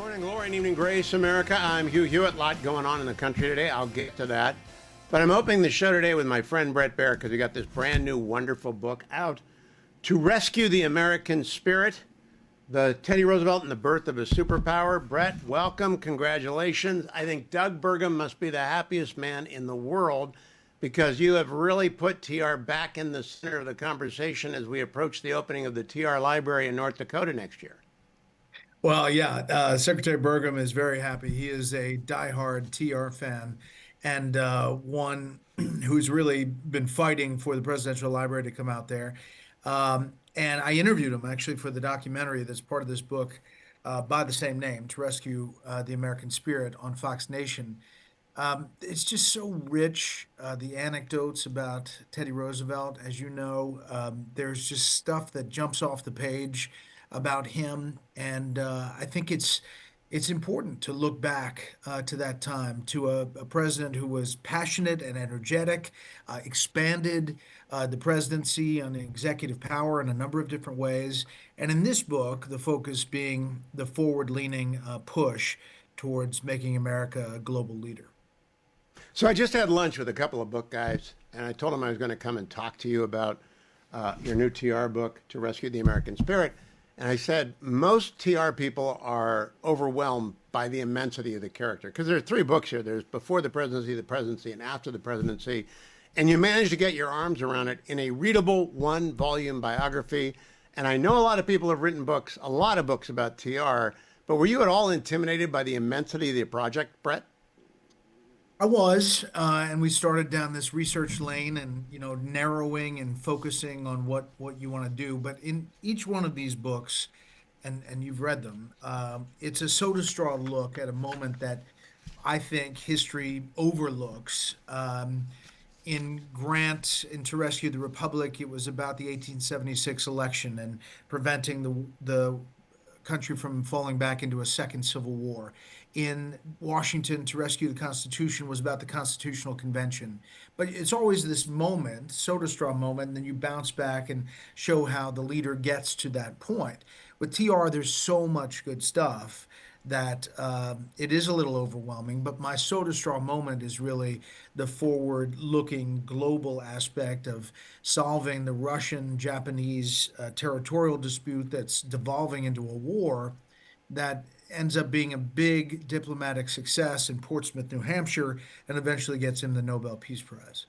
Morning glory and evening grace, America. I'm Hugh Hewitt. A lot going on in the country today. I'll get to that. But I'm opening the show today with my friend Bret Baier because we got this brand new, wonderful book out, To Rescue the American Spirit, the Teddy Roosevelt and the Birth of a Superpower. Bret, welcome. Congratulations. I think Doug Burgum must be the happiest man in the world because you have really put TR back in the center of the conversation as we approach the opening of the TR Library in North Dakota next year. Well, yeah, Secretary Burgum is very happy. He is a diehard TR fan and one who's really been fighting for the Presidential Library to come out there. And I interviewed him actually for the documentary that's part of this book by the same name, To Rescue the American Spirit on Fox Nation. It's just so rich, the anecdotes about Teddy Roosevelt. As you know, there's just stuff that jumps off the page about him, and I think it's important to look back to that time, to a president who was passionate and energetic, expanded the presidency on executive power in a number of different ways. And in this book, the focus being the forward-leaning push towards making America a global leader. So I just had lunch with a couple of book guys, and I told them I was going to come and talk to you about your new TR book, To Rescue the American Spirit. And I said, most TR people are overwhelmed by the immensity of the character. Because there are three books here. There's Before the Presidency, and After the Presidency. And you managed to get your arms around it in a readable one-volume biography. And I know a lot of people have written books, a lot of books about TR. But were you at all intimidated by the immensity of the project, Bret? I was, and we started down this research lane and, narrowing and focusing on what you want to do. But in each one of these books, and you've read them, it's a soda straw look at a moment that I think history overlooks. In Grant, in To Rescue the Republic, it was about the 1876 election and preventing the country from falling back into a second civil war. In Washington, To Rescue the Constitution was about the Constitutional Convention. But it's always this moment, soda straw moment, and then you bounce back and show how the leader gets to that point. With TR, there's so much good stuff that it is a little overwhelming, but my soda straw moment is really the forward looking global aspect of solving the Russian Japanese territorial dispute that's devolving into a war that ends up being a big diplomatic success in Portsmouth, New Hampshire, and eventually gets him the Nobel Peace Prize.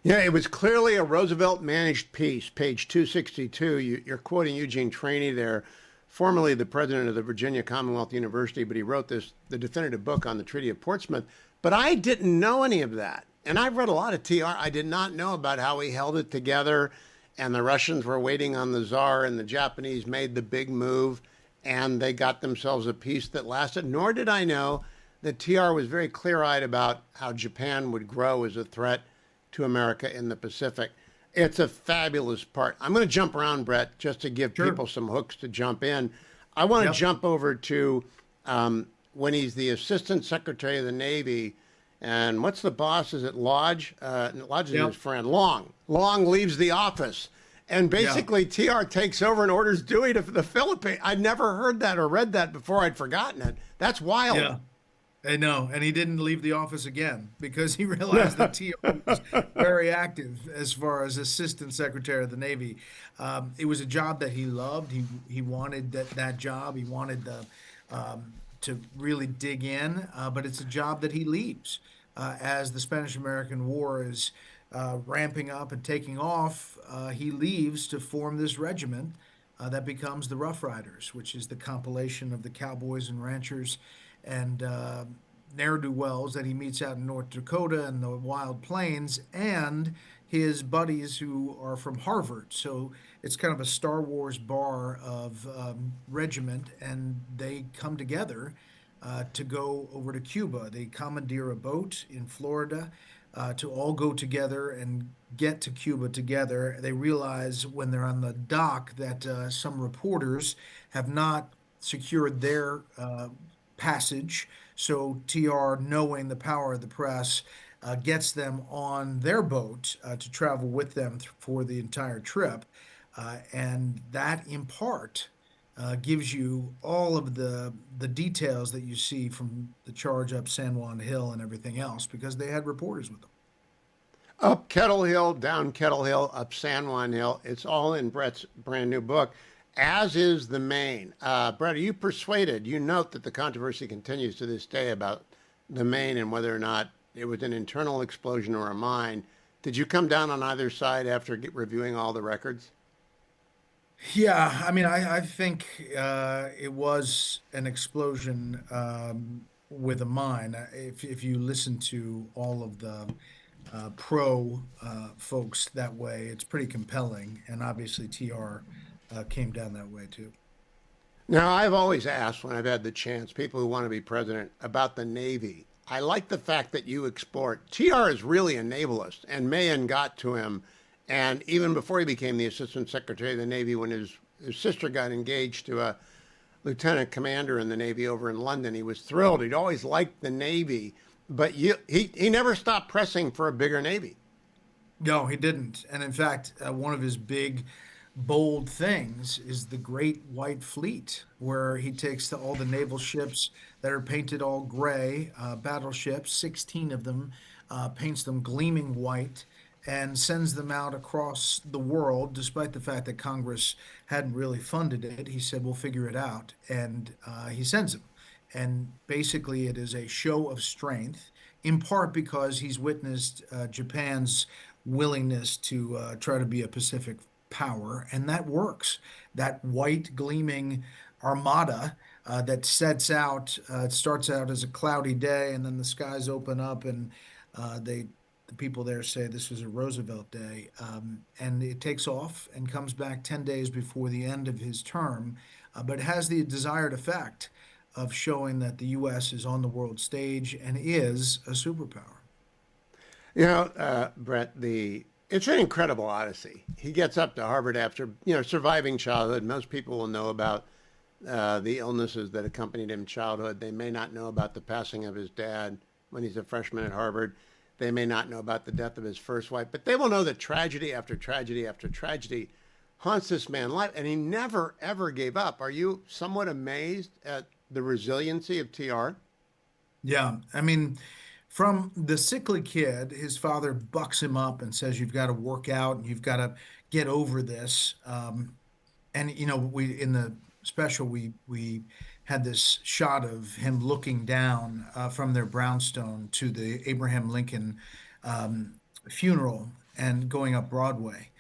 Yeah, it was clearly a Roosevelt managed peace, page 262. You're quoting Eugene Trainey there, formerly the president of the Virginia Commonwealth University, but he wrote the definitive book on the Treaty of Portsmouth. But I didn't know any of that. And I've read a lot of TR. I did not know about how he held it together and the Russians were waiting on the Tsar and the Japanese made the big move and they got themselves a peace that lasted. Nor did I know that TR was very clear-eyed about how Japan would grow as a threat to America in the Pacific. It's a fabulous part. I'm going to jump around, Bret, just to give Sure. people some hooks to jump in. I want to Yep. jump over to when he's the Assistant Secretary of the Navy. And what's the boss? Is it Lodge? Lodge is Yep. his friend. Long. Long leaves the office. And Yeah. basically, TR takes over and orders Dewey to the Philippines. I'd never heard that or read that before. I'd forgotten it. That's wild. Yeah. I know, and he didn't leave the office again because he realized that TR was very active as far as Assistant Secretary of the Navy. It was a job that he loved. He wanted that job. He wanted to really dig in, but it's a job that he leaves as the Spanish-American War is ramping up and taking off. He leaves to form this regiment that becomes the Rough Riders, which is the compilation of the cowboys and ranchers and ne'er-do-wells that he meets out in North Dakota and the Wild Plains, and his buddies who are from Harvard. So it's kind of a Star Wars bar of regiment, and they come together to go over to Cuba. They commandeer a boat in Florida to all go together and get to Cuba together. They realize when they're on the dock that some reporters have not secured their passage. So TR, knowing the power of the press, gets them on their boat to travel with them for the entire trip. And that, in part, gives you all of the details that you see from the charge up San Juan Hill and everything else because they had reporters with them. Up Kettle Hill, down Kettle Hill, up San Juan Hill. It's all in Brett's brand new book, as is the Maine. Brett, are you persuaded? You note that the controversy continues to this day about the Maine and whether or not it was an internal explosion or a mine. Did you come down on either side after reviewing all the records? Yeah, I mean, I think it was an explosion with a mine. If you listen to all of the pro folks that way, it's pretty compelling. And obviously, TR came down that way too. Now, I've always asked when I've had the chance, people who want to be president, about the Navy. I like the fact that you explore it. TR is really a navalist, and Mahan got to him. And even before he became the Assistant Secretary of the Navy, when his sister got engaged to a lieutenant commander in the Navy over in London, he was thrilled. He'd always liked the Navy, but he never stopped pressing for a bigger Navy. No, he didn't. And in fact, one of his big, bold things is the Great White Fleet, where he takes all the naval ships that are painted all gray, battleships, 16 of them, paints them gleaming white, and sends them out across the world, despite the fact that Congress hadn't really funded it. He said, we'll figure it out. And he sends them. And basically, it is a show of strength, in part because he's witnessed Japan's willingness to try to be a Pacific power, and that works. That white gleaming armada that sets out, starts out as a cloudy day, and then the skies open up, and the people there say this was a Roosevelt day, and it takes off and comes back 10 days before the end of his term, but it has the desired effect of showing that the U.S. is on the world stage and is a superpower. Brett, it's an incredible odyssey. He gets up to Harvard after surviving childhood. Most people will know about the illnesses that accompanied him in childhood. They may not know about the passing of his dad when he's a freshman at Harvard. They may not know about the death of his first wife, but they will know that tragedy after tragedy after tragedy haunts this man's life, and he never ever gave up. Are you somewhat amazed at the resiliency of TR? Yeah, I mean, from the sickly kid, his father bucks him up and says, "You've got to work out and you've got to get over this." And we in the special we had this shot of him looking down from their brownstone to the Abraham Lincoln um, funeral and going up Broadway,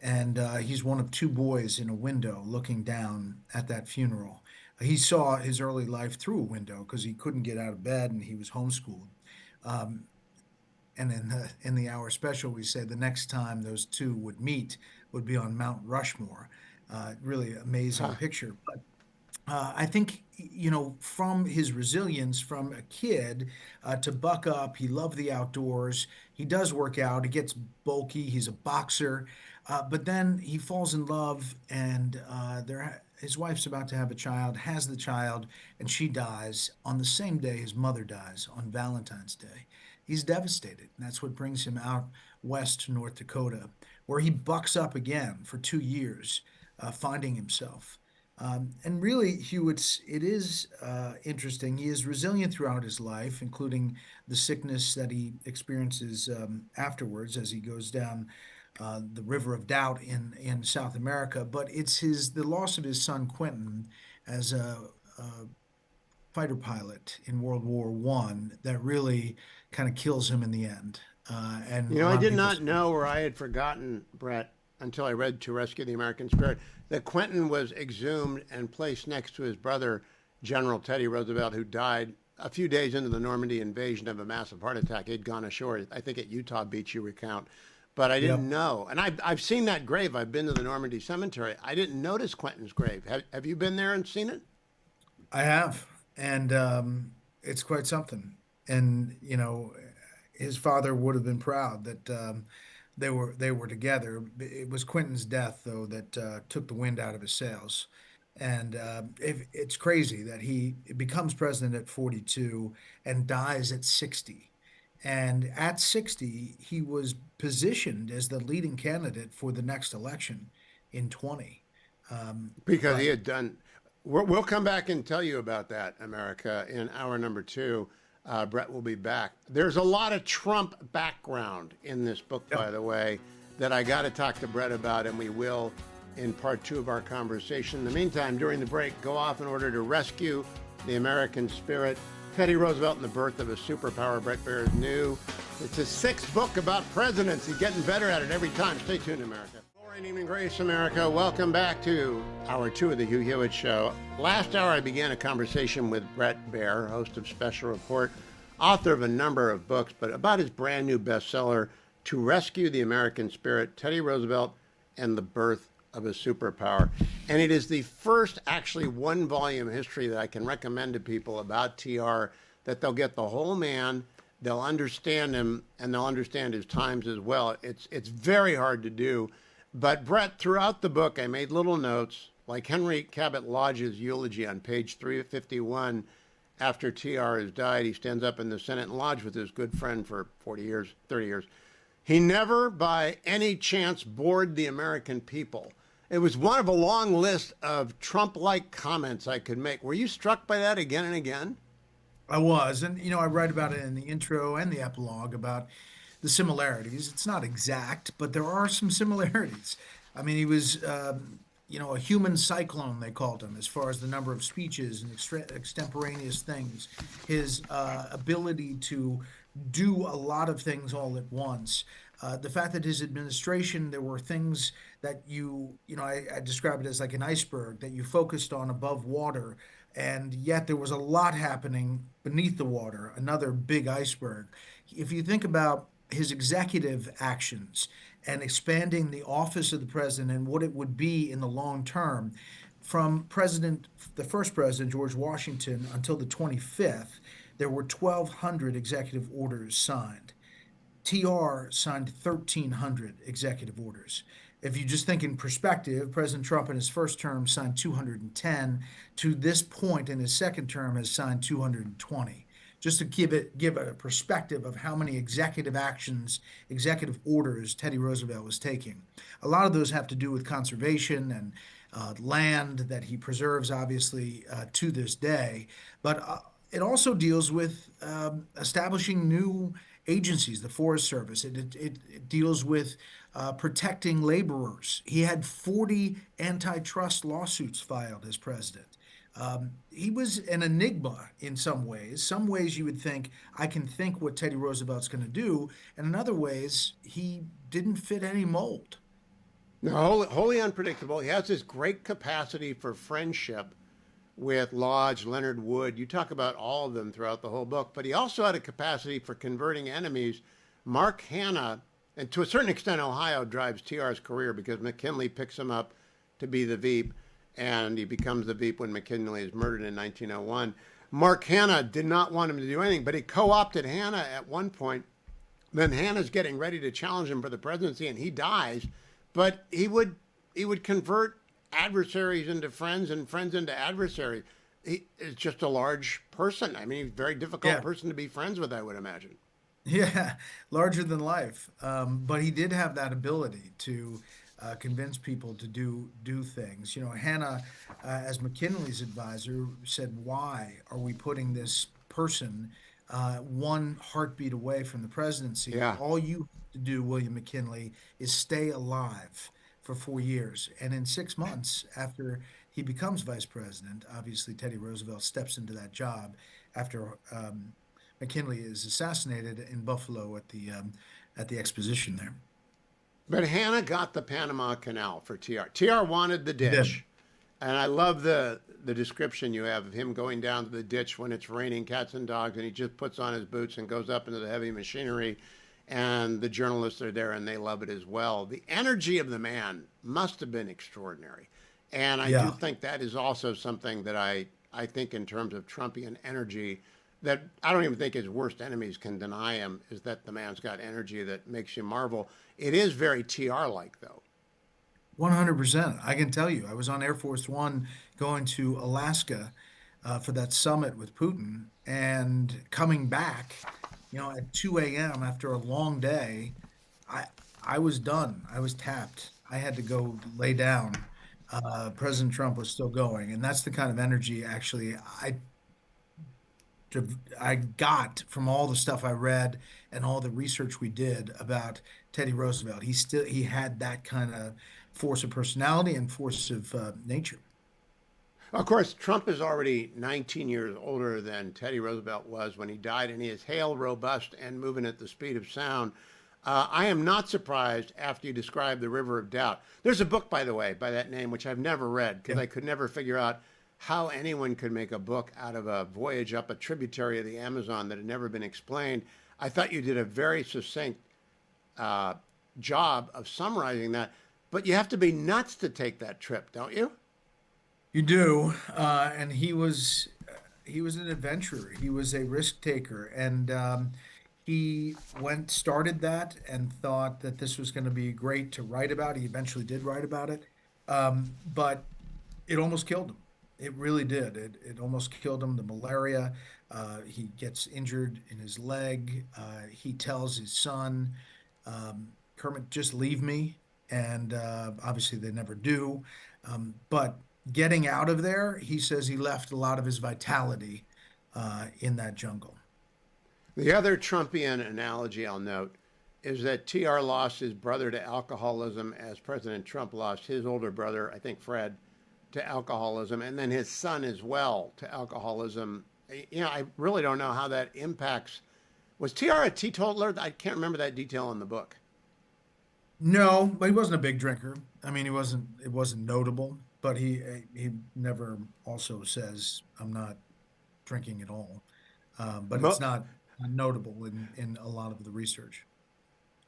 and he's one of two boys in a window looking down at that funeral. He saw his early life through a window because he couldn't get out of bed and he was homeschooled. Um, and in the hour special, we said the next time those two would meet would be on Mount Rushmore. Really amazing Huh. picture. But I think, from his resilience from a kid to buck up, he loved the outdoors. He does work out. He gets bulky. He's a boxer. But then he falls in love, and his wife's about to have a child, has the child, and she dies on the same day his mother dies, on Valentine's Day. He's devastated. And that's what brings him out west to North Dakota, where he bucks up again for 2 years, finding himself. And really, Hugh, it is interesting. He is resilient throughout his life, including the sickness that he experiences afterwards as he goes down the River of Doubt in South America. But it's the loss of his son Quentin as a fighter pilot in World War One that really kind of kills him in the end. And a I lot of did people not say, know, or I had forgotten, Brett, until I read To Rescue the American Spirit, that Quentin was exhumed and placed next to his brother, General Teddy Roosevelt, who died a few days into the Normandy invasion of a massive heart attack. He'd gone ashore, I think at Utah Beach, you recount. But I didn't "Yep, know. And I've seen that grave. I've been to the Normandy Cemetery. I didn't notice Quentin's grave. Have you been there and seen it? I have," and it's quite something. And his father would have been proud that they were together. It was Quentin's death, though, that took the wind out of his sails. And it's crazy that he becomes president at 42 and dies at 60. And at 60, he was positioned as the leading candidate for the next election in 20. Because he But had done. We'll come back and tell you about that, America, in hour number two. Bret will be back. There's a lot of Trump background in this book, by the way, that I got to talk to Bret about, and we will in part two of our conversation. In the meantime, during the break, go off in order to rescue the American spirit. Teddy Roosevelt and the Birth of a Superpower. Bret Baier is new. It's his sixth book about presidents. He's getting better at it every time. Stay tuned, America. Glory and evening grace, America. Welcome back to hour two of the Hugh Hewitt Show. Last hour, I began a conversation with Bret Baier, host of Special Report, author of a number of books, but about his brand new bestseller, To Rescue the American Spirit, Teddy Roosevelt and the Birth of a Superpower. And it is the first actually one-volume history that I can recommend to people about TR, that they'll get the whole man, they'll understand him, and they'll understand his times as well. It's very hard to do. But Bret, throughout the book, I made little notes, like Henry Cabot Lodge's eulogy on page 351. After TR has died, he stands up in the Senate, and Lodge was his good friend for 40 years, 30 years. He never, by any chance, bored the American people. It was one of a long list of Trump-like comments I could make. Were you struck by that again and again? I was, and I write about it in the intro and the epilogue about the similarities. It's not exact, but there are some similarities. I mean, he was, a human cyclone, they called him, as far as the number of speeches and extemporaneous things. His ability to do a lot of things all at once. The fact that his administration, there were things that I describe it as like an iceberg that you focused on above water, and yet there was a lot happening beneath the water, another big iceberg. If you think about his executive actions and expanding the office of the president and what it would be in the long term, from the first president, George Washington, until the 25th, there were 1,200 executive orders signed. TR signed 1,300 executive orders. If you just think in perspective, President Trump in his first term signed 210. To this point in his second term has signed 220. Just to give a perspective of how many executive actions, executive orders Teddy Roosevelt was taking. A lot of those have to do with conservation and land that he preserves, obviously, to this day. But it also deals with establishing new agencies, the Forest Service. It deals with protecting laborers. He had 40 antitrust lawsuits filed as president. He was an enigma in some ways. Some ways you would think, I can think what Teddy Roosevelt's going to do. And in other ways, he didn't fit any mold. No, wholly unpredictable. He has this great capacity for friendship with Lodge, Leonard Wood. You talk about all of them throughout the whole book, but he also had a capacity for converting enemies. Mark Hanna, and to a certain extent, Ohio drives TR's career because McKinley picks him up to be the Veep, and he becomes the Veep when McKinley is murdered in 1901. Mark Hanna did not want him to do anything, but he co-opted Hanna at one point. Then Hanna's getting ready to challenge him for the presidency, and he dies. But he would convert adversaries into friends and friends into adversaries. He is just a large person. I mean, he's a very difficult person to be friends with, I would imagine. Yeah, larger than life. But he did have that ability to convince people to do things. Hannah, as McKinley's advisor, said, "Why are we putting this person one heartbeat away from the presidency? Yeah. All you have to do, William McKinley, is stay alive for 4 years." And in 6 months after he becomes vice president, obviously Teddy Roosevelt steps into that job after McKinley is assassinated in Buffalo at the exposition there. But Hanna got the Panama Canal for TR. TR wanted the ditch. Yeah. And I love the description you have of him going down to the ditch when it's raining cats and dogs, and he just puts on his boots and goes up into the heavy machinery. And the journalists are there, and they love it as well. The energy of the man must have been extraordinary. And I do think that is also something that I think in terms of Trumpian energy, that I don't even think his worst enemies can deny him, is that the man's got energy that makes you marvel. It is very TR-like, though. 100%. I can tell you, I was on Air Force One going to Alaska for that summit with Putin, and coming back, at 2 a.m. after a long day, I was done. I was tapped. I had to go lay down President Trump was still going, and that's the kind of energy actually I got from all the stuff I read and all the research we did about Teddy Roosevelt. He had that kind of force of personality and force of nature. Of course, Trump is already 19 years older than Teddy Roosevelt was when he died, and he is hale, robust, and moving at the speed of sound. I am not surprised after you describe the River of Doubt. There's a book, by the way, by that name, which I've never read because Yeah. I could never figure out how anyone could make a book out of a voyage up a tributary of the Amazon that had never been explained. I thought you did a very succinct uh, job of summarizing that, but you have to be nuts to take that trip, don't you? You do, and he was an adventurer. He was a risk taker, and he started that and thought that this was going to be great to write about. He eventually did write about it, but it almost killed him. It really did. It almost killed him. The malaria. He gets injured in his leg. He tells his son, Kermit, just leave me. And obviously, they never do. But getting out of there, he says he left a lot of his vitality in that jungle. The other Trumpian analogy I'll note is that TR lost his brother to alcoholism as President Trump lost his older brother, I think Fred, to alcoholism, and then his son as well to alcoholism. I really don't know how that impacts. Was TR a teetotaler? I can't remember that detail in the book. No, but he wasn't a big drinker. I mean, he wasn't. It wasn't notable, but he never also says I'm not drinking at all. But it's Mo- not notable in a lot of the research.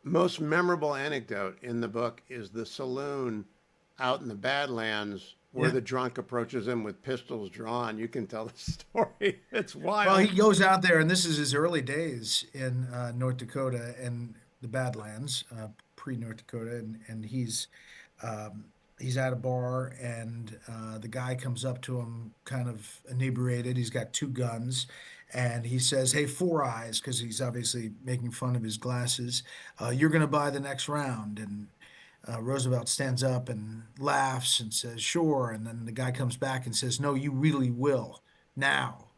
Most memorable anecdote in the book is the saloon out in the Badlands where Yeah. the drunk approaches him with pistols drawn. You can tell the story. It's Well, he wild. goes out there, and this is his early days in North Dakota and the Badlands, pre-North Dakota, and he's at a bar, and the guy comes up to him, kind of inebriated. He's got two guns, and he says, "Hey, Four Eyes," because he's obviously making fun of his glasses. You're going to buy the next round, and Roosevelt stands up and laughs and says, "Sure." And then the guy comes back and says, "No, you really will now."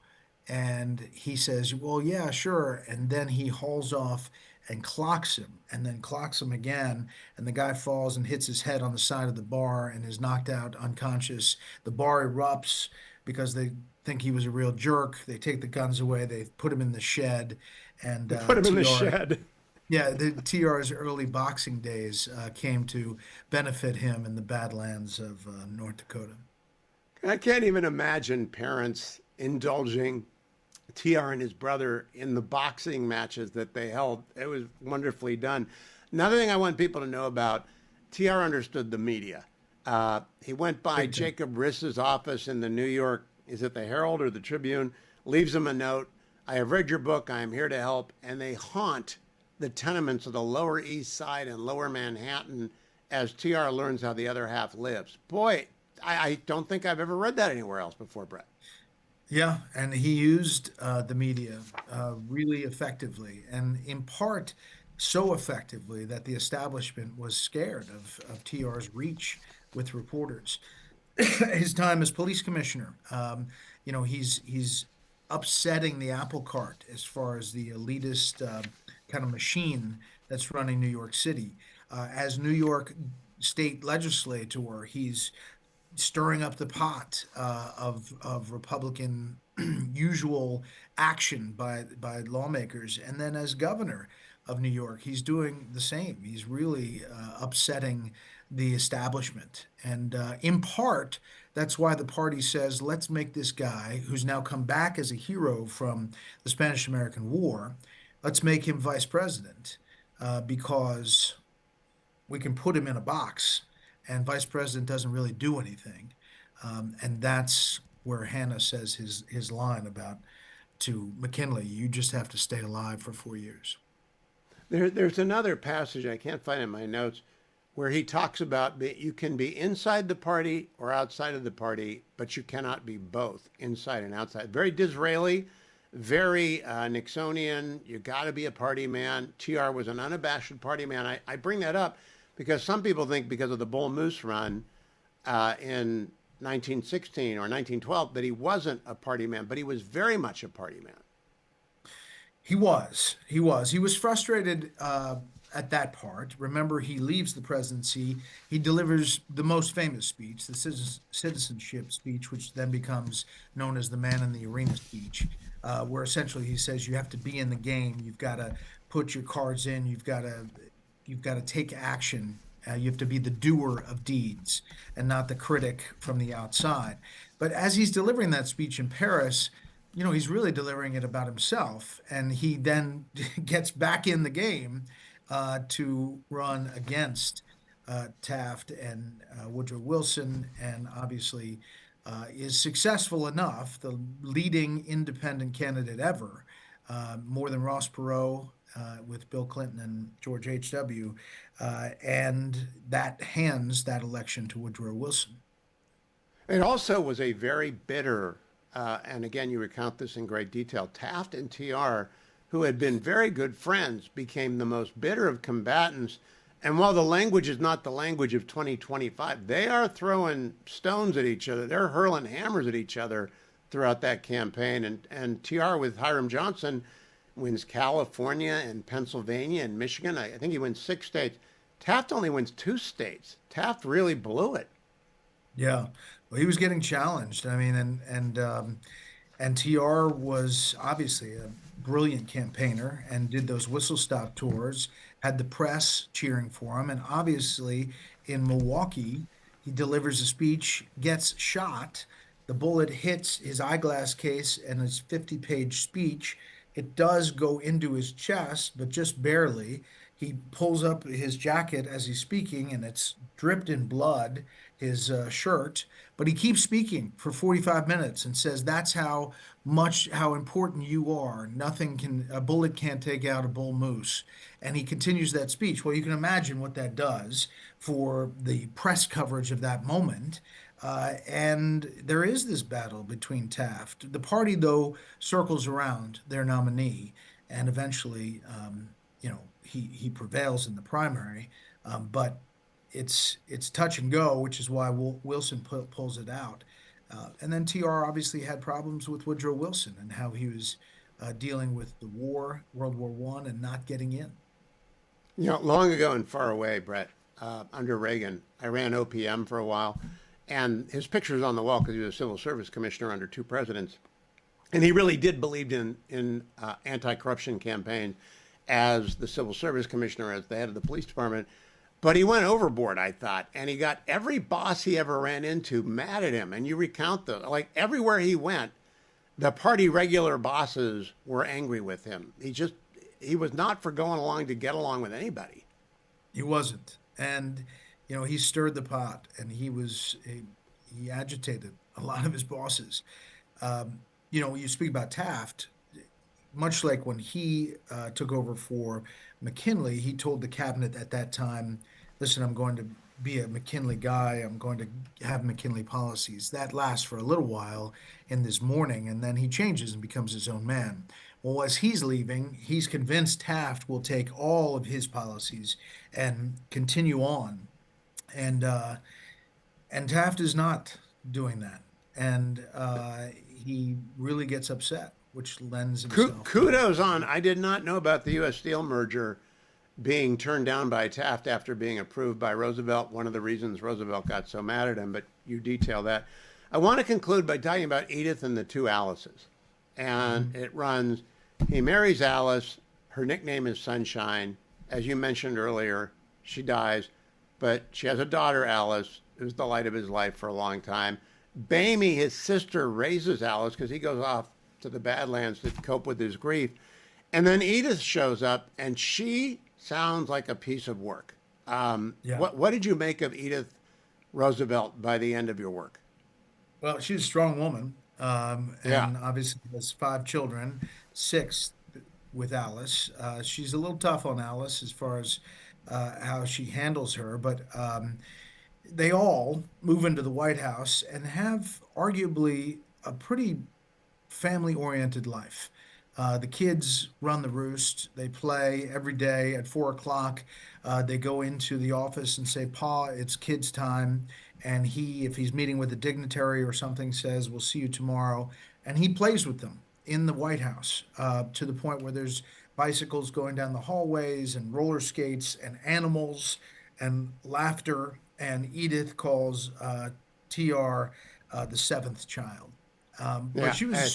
And he says, "Well, yeah, sure." And then he hauls off and clocks him, and then clocks him again. And the guy falls and hits his head on the side of the bar and is knocked out unconscious. The bar erupts because they think he was a real jerk. They take the guns away, they put him in the shed. And They put him in the TR, shed. yeah, the TR's early boxing days came to benefit him in the Badlands of North Dakota. I can't even imagine parents indulging TR and his brother in the boxing matches that they held. It was wonderfully done. Another thing I want people to know about, TR understood the media. He went by Big time. Jacob Riss's office in the New York, is it the Herald or the Tribune, leaves him a note. I have read your book. I am here to help. And they haunt the tenements of the Lower East Side and Lower Manhattan as TR learns how the other half lives. Boy, I don't think I've ever read that anywhere else before, Brett. Yeah, and he used the media really effectively, and in part so effectively that the establishment was scared of TR's reach with reporters. His time as police commissioner, he's upsetting the apple cart as far as the elitist kind of machine that's running New York City. As New York state legislator, he's stirring up the pot of Republican usual action by lawmakers, and then as governor of New York, he's doing the same. He's really upsetting the establishment, and in part, that's why the party says, "Let's make this guy who's now come back as a hero from the Spanish-American War, let's make him vice president." Because we can put him in a box, and vice president doesn't really do anything. And that's where Hannah says his line about to McKinley, "You just have to stay alive for 4 years." There's another passage I can't find in my notes where he talks about you can be inside the party or outside of the party, but you cannot be both inside and outside. Very Disraeli, very Nixonian. You got to be a party man. TR was an unabashed party man. I bring that up because some people think because of the Bull Moose run, in 1916 or 1912 that he wasn't a party man, but he was very much a party man. He was. He was. He was frustrated at that part. Remember, he leaves the presidency. He delivers the most famous speech, the citizenship speech, which then becomes known as the Man in the Arena speech, where essentially he says you have to be in the game. You've got to put your cards in. You've got to take action. You have to be the doer of deeds and not the critic from the outside. But as he's delivering that speech in Paris, he's really delivering it about himself, and he then gets back in the game to run against Taft and Woodrow Wilson, and obviously is successful enough, the leading independent candidate ever, more than Ross Perot with Bill Clinton and George H.W., and that hands that election to Woodrow Wilson. It also was a very bitter, and again, you recount this in great detail. Taft and TR, who had been very good friends, became the most bitter of combatants. And while the language is not the language of 2025, they are throwing stones at each other. They're hurling hammers at each other throughout that campaign. And TR with Hiram Johnson wins California and Pennsylvania and Michigan. I think he wins 6 states. Taft only wins 2 states. Taft really blew it. Yeah, well, he was getting challenged. I mean, and TR was obviously a brilliant campaigner and did those whistle stop tours, had the press cheering for him, and obviously in Milwaukee, he delivers a speech, gets shot. The bullet hits his eyeglass case and his 50-page speech. It does go into his chest, but just barely. He pulls up his jacket as he's speaking, and it's dripped in blood, his shirt. But he keeps speaking for 45 minutes and says, "That's how important you are. A bullet can't take out a bull moose." And he continues that speech. Well, you can imagine what that does for the press coverage of that moment. And there is this battle between Taft. The party, though, circles around their nominee, and eventually, he prevails in the primary. But it's touch and go, which is why Wilson pulls it out. And then TR obviously had problems with Woodrow Wilson and how he was dealing with the war, World War I, and not getting in. Long ago and far away, Brett, under Reagan, I ran OPM for a while, and his picture is on the wall because he was a civil service commissioner under 2 presidents. And he really did believe in anti-corruption campaigns as the civil service commissioner, as the head of the police department. But he went overboard, I thought, and he got every boss he ever ran into mad at him. And you recount like everywhere he went, the party regular bosses were angry with him. He was not for going along to get along with anybody. He wasn't. And, he stirred the pot, and he agitated a lot of his bosses. You speak about Taft, much like when he took over for McKinley, he told the cabinet at that time, "Listen, I'm going to be a McKinley guy. I'm going to have McKinley policies." That lasts for a little while in this morning, and then he changes and becomes his own man. Well, as he's leaving, he's convinced Taft will take all of his policies and continue on. And Taft is not doing that. And he really gets upset, which lends himself to. Kudos on. I did not know about the U.S. Steel merger being turned down by Taft after being approved by Roosevelt. One of the reasons Roosevelt got so mad at him, but you detail that. I want to conclude by talking about Edith and the 2 Alices. And it runs, he marries Alice. Her nickname is Sunshine. As you mentioned earlier, she dies, but she has a daughter, Alice, who's the light of his life for a long time. Bamie, his sister, raises Alice because he goes off to the Badlands to cope with his grief. And then Edith shows up, and she sounds like a piece of work. Yeah. What did you make of Edith Roosevelt by the end of your work? Well, she's a strong woman, Yeah. and obviously has 5 children, 6 with Alice. She's a little tough on Alice as far as how she handles her, but they all move into the White House and have arguably a pretty family-oriented life. The kids run the roost. They play every day at 4 o'clock. They go into the office and say, "Pa, it's kids' time." And if he's meeting with a dignitary or something, says, "We'll see you tomorrow." And he plays with them in the White House to the point where there's bicycles going down the hallways and roller skates and animals and laughter. And Edith calls TR the seventh child. But Yeah. she was a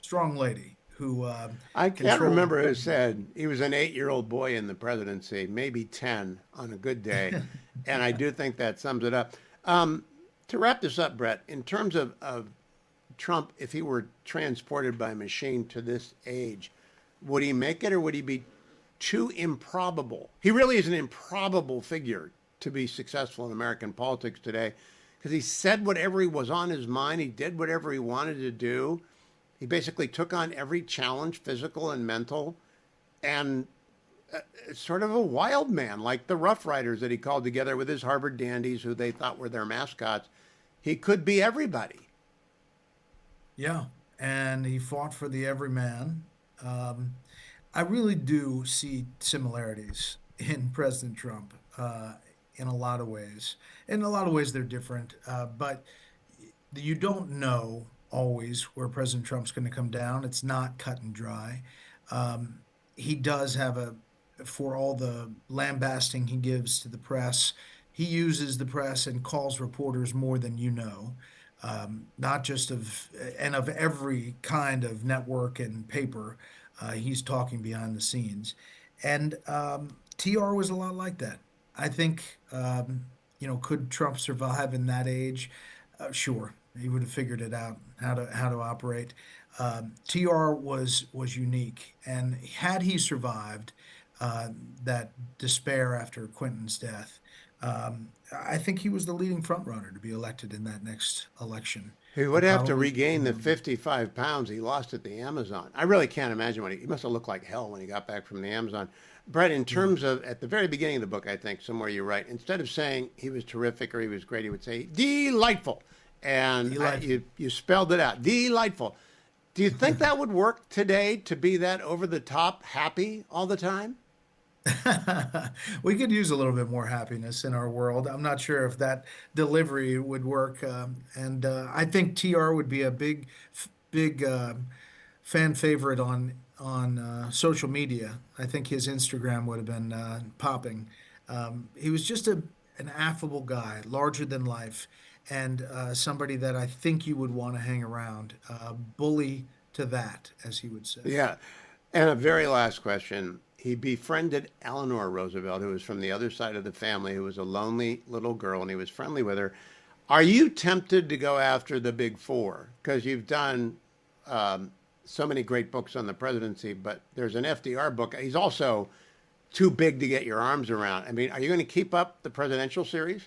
strong lady who I can't controlled. remember who said he was an 8-year-old boy in the presidency, maybe 10 on a good day. And I do think that sums it up. To wrap this up, Brett, in terms of Trump, if he were transported by machine to this age, would he make it or would he be too improbable? He really is an improbable figure to be successful in American politics today because he said whatever he was on his mind. He did whatever he wanted to do. He basically took on every challenge, physical and mental, and sort of a wild man, like the Rough Riders that he called together with his Harvard dandies, who they thought were their mascots. He could be everybody. Yeah, and he fought for the everyman. Um, I really do see similarities in President Trump in a lot of ways. In a lot of ways, they're different, but you don't know always where President Trump's going to come down. It's not cut and dry. Um, he does have for all the lambasting he gives to the press, he uses the press and calls reporters more than you know, not just of every kind of network and paper. He's talking behind the scenes. And TR was a lot like that. I think, could Trump survive in that age? Sure, he would have figured it out how to operate. TR was unique, and had he survived uh, that despair after Quentin's death, I think he was the leading front runner to be elected in that next election, He would and have to probably. regain the 55 pounds he lost at the Amazon. I really can't imagine he must have looked like hell when he got back from the Amazon. Brett, in Yeah, terms of at the very beginning of the book, I think somewhere you write, instead of saying he was terrific or he was great, he would say delightful. And delightful. you spelled it out, delightful. Do you think that would work today to be that over the top happy all the time? We could use a little bit more happiness in our world. I'm not sure if that delivery would work, and I think TR would be a big fan favorite on social media. I think his Instagram would have been popping. He was just an affable guy, larger than life, and somebody that I think you would want to hang around. Bully to that, as he would say. Yeah. And a very last question. He befriended Eleanor Roosevelt, who was from the other side of the family, who was a lonely little girl, and he was friendly with her. Are you tempted to go after the big four? Because you've done so many great books on the presidency, but there's an FDR book. He's also too big to get your arms around. I mean, are you going to keep up the presidential series?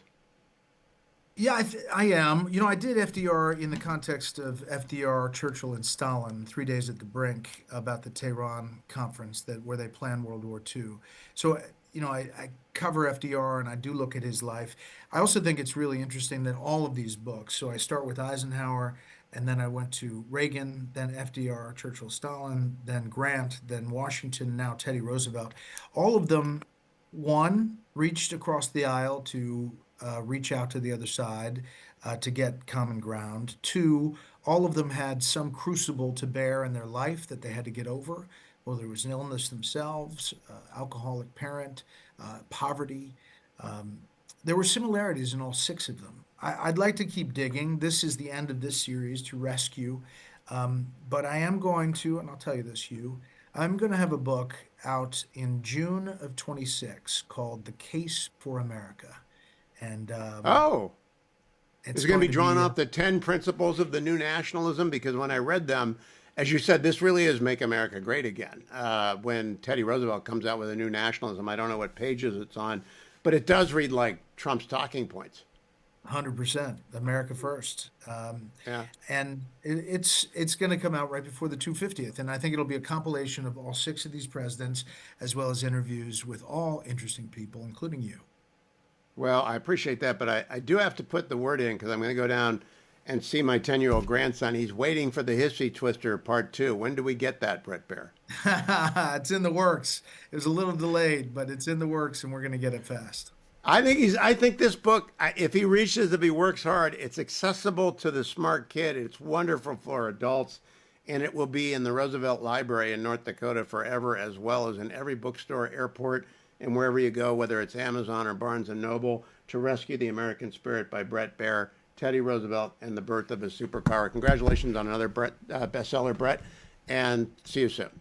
Yeah, I am. I did FDR in the context of FDR, Churchill, and Stalin, 3 days at the brink about the Tehran conference where they planned World War II. So, I cover FDR and I do look at his life. I also think it's really interesting that all of these books, so I start with Eisenhower, and then I went to Reagan, then FDR, Churchill, Stalin, then Grant, then Washington, now Teddy Roosevelt. All of them, one, reached across the aisle to reach out to the other side to get common ground. Two, all of them had some crucible to bear in their life that they had to get over, whether it was an illness themselves, alcoholic parent, poverty. Um, there were similarities in all six of them. I'd like to keep digging. This is the end of this series to rescue. But I am going to, and I'll tell you this, Hugh, I'm going to have a book out in June of 26 called The Case for America. And Oh, is it's it going to going be to drawn be, off the 10 principles of the new nationalism? Because when I read them, as you said, this really is Make America Great Again. When Teddy Roosevelt comes out with a new nationalism, I don't know what pages it's on, but it does read like Trump's talking points. 100% America first. Yeah. And it's going to come out right before the 250th. And I think it'll be a compilation of all six of these presidents, as well as interviews with all interesting people, including you. Well, I appreciate that, but I do have to put the word in because I'm going to go down and see my 10-year-old grandson. He's waiting for the History Twister Part 2. When do we get that, Bret Baier? It's in the works. It was a little delayed, but it's in the works, and we're going to get it fast. I think this book, if he reaches, if he works hard, it's accessible to the smart kid. It's wonderful for adults, and it will be in the Roosevelt Library in North Dakota forever, as well as in every bookstore, airport, and wherever you go, whether it's Amazon or Barnes and Noble. To Rescue the American Spirit by Bret Baier, Teddy Roosevelt, and the Birth of a Superpower. Congratulations on another bestseller, Bret, and see you soon.